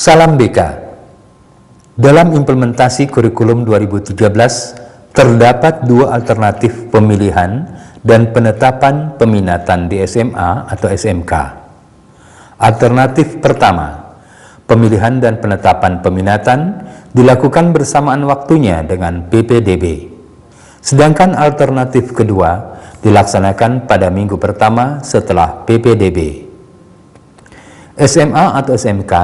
Salam BK. Dalam implementasi kurikulum 2013, terdapat dua alternatif pemilihan dan penetapan peminatan di SMA atau SMK. Alternatif pertama, pemilihan dan penetapan peminatan dilakukan bersamaan waktunya dengan PPDB. Sedangkan alternatif kedua dilaksanakan pada minggu pertama setelah PPDB. SMA atau SMK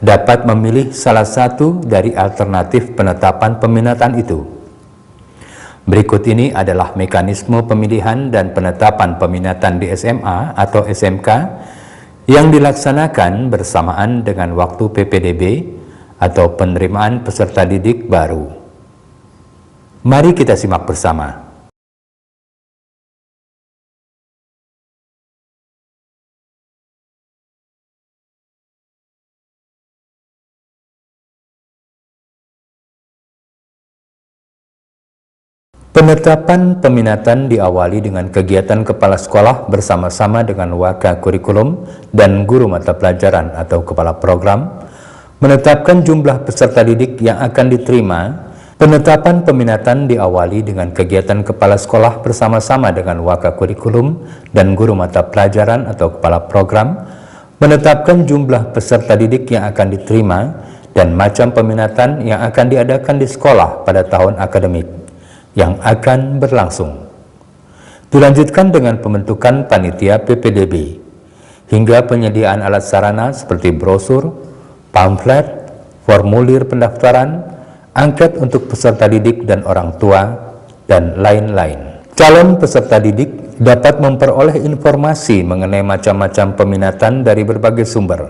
dapat memilih salah satu dari alternatif penetapan peminatan itu. Berikut ini adalah mekanisme pemilihan dan penetapan peminatan di SMA atau SMK yang dilaksanakan bersamaan dengan waktu PPDB atau penerimaan peserta didik baru. Mari kita simak bersama. Penetapan peminatan diawali dengan kegiatan kepala sekolah bersama-sama dengan waka kurikulum dan guru mata pelajaran atau kepala program, menetapkan jumlah peserta didik yang akan diterima. Penetapan peminatan diawali dengan kegiatan kepala sekolah bersama-sama dengan waka kurikulum dan guru mata pelajaran atau kepala program, menetapkan jumlah peserta didik yang akan diterima dan macam peminatan yang akan diadakan di sekolah pada tahun akademik yang akan berlangsung. Dilanjutkan dengan pembentukan panitia PPDB, hingga penyediaan alat sarana seperti brosur, pamflet, formulir pendaftaran, angket untuk peserta didik dan orang tua, dan lain-lain. Calon peserta didik dapat memperoleh informasi mengenai macam-macam peminatan dari berbagai sumber,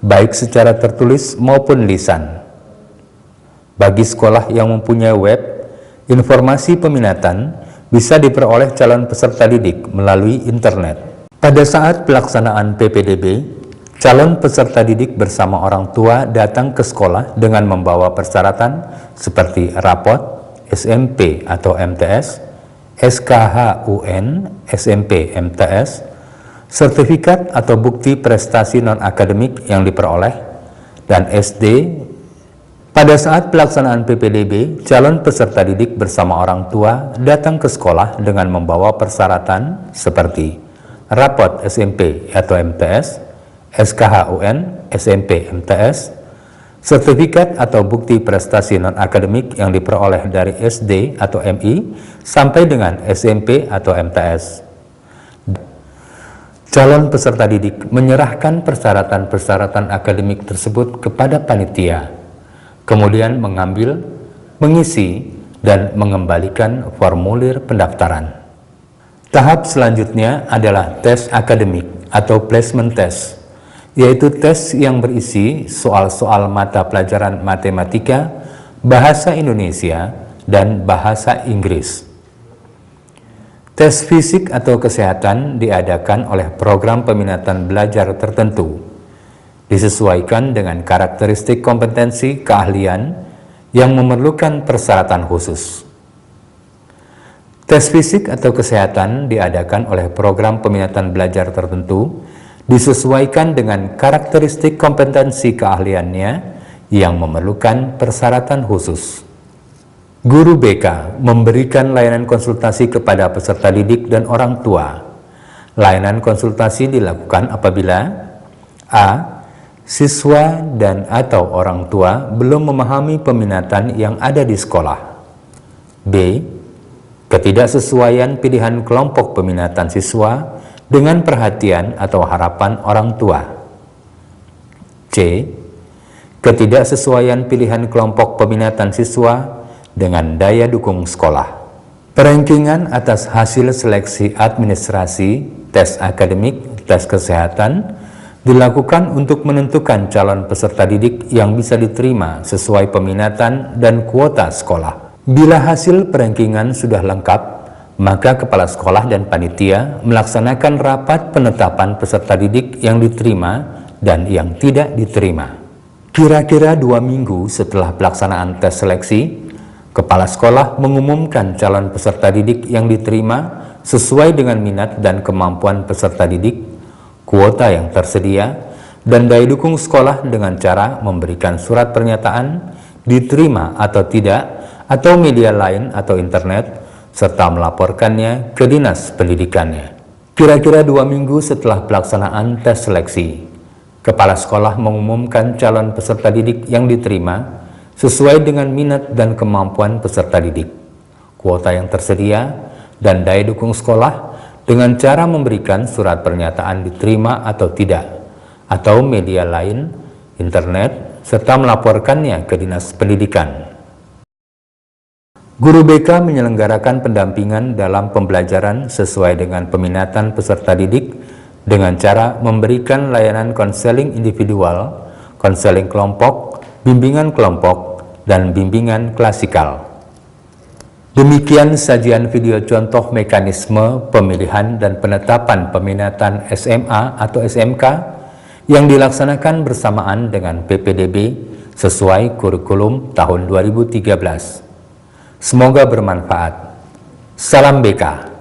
baik secara tertulis maupun lisan. Bagi sekolah yang mempunyai web, informasi peminatan bisa diperoleh calon peserta didik melalui internet. Pada saat pelaksanaan PPDB, calon peserta didik bersama orang tua datang ke sekolah dengan membawa persyaratan seperti rapot, SMP atau MTS, SKHUN, SMP MTS, sertifikat atau bukti prestasi non-akademik yang diperoleh, dan SD. Pada saat pelaksanaan PPDB, calon peserta didik bersama orang tua datang ke sekolah dengan membawa persyaratan seperti rapot SMP atau MTS, SKHUN, SMP MTS, sertifikat atau bukti prestasi non-akademik yang diperoleh dari SD atau MI sampai dengan SMP atau MTS. Calon peserta didik menyerahkan persyaratan-persyaratan akademik tersebut kepada panitia, kemudian mengambil, mengisi, dan mengembalikan formulir pendaftaran. Tahap selanjutnya adalah tes akademik atau placement test, yaitu tes yang berisi soal-soal mata pelajaran matematika, bahasa Indonesia, dan bahasa Inggris. Tes fisik atau kesehatan diadakan oleh program peminatan belajar tertentu, disesuaikan dengan karakteristik kompetensi keahlian yang memerlukan persyaratan khusus. Tes fisik atau kesehatan diadakan oleh program peminatan belajar tertentu, disesuaikan dengan karakteristik kompetensi keahliannya yang memerlukan persyaratan khusus. Guru BK memberikan layanan konsultasi kepada peserta didik dan orang tua. Layanan konsultasi dilakukan apabila a. Siswa dan atau orang tua belum memahami peminatan yang ada di sekolah. B. Ketidaksesuaian pilihan kelompok peminatan siswa dengan perhatian atau harapan orang tua. C. Ketidaksesuaian pilihan kelompok peminatan siswa dengan daya dukung sekolah. Perankingan atas hasil seleksi administrasi, tes akademik, tes kesehatan dilakukan untuk menentukan calon peserta didik yang bisa diterima sesuai peminatan dan kuota sekolah. Bila hasil perankingan sudah lengkap, maka kepala sekolah dan panitia melaksanakan rapat penetapan peserta didik yang diterima dan yang tidak diterima. Kira-kira 2 minggu setelah pelaksanaan tes seleksi, kepala sekolah mengumumkan calon peserta didik yang diterima sesuai dengan minat dan kemampuan peserta didik, kuota yang tersedia, dan daya dukung sekolah dengan cara memberikan surat pernyataan diterima atau tidak, atau media lain atau internet, serta melaporkannya ke dinas pendidikannya. Kira-kira 2 minggu setelah pelaksanaan tes seleksi, kepala sekolah mengumumkan calon peserta didik yang diterima sesuai dengan minat dan kemampuan peserta didik, kuota yang tersedia, dan daya dukung sekolah dengan cara memberikan surat pernyataan diterima atau tidak, atau media lain, internet, serta melaporkannya ke dinas pendidikan. Guru BK menyelenggarakan pendampingan dalam pembelajaran sesuai dengan peminatan peserta didik dengan cara memberikan layanan konseling individual, konseling kelompok, bimbingan kelompok, dan bimbingan klasikal. Demikian sajian video contoh mekanisme pemilihan dan penetapan peminatan SMA atau SMK yang dilaksanakan bersamaan dengan PPDB sesuai kurikulum tahun 2013. Semoga bermanfaat. Salam BK.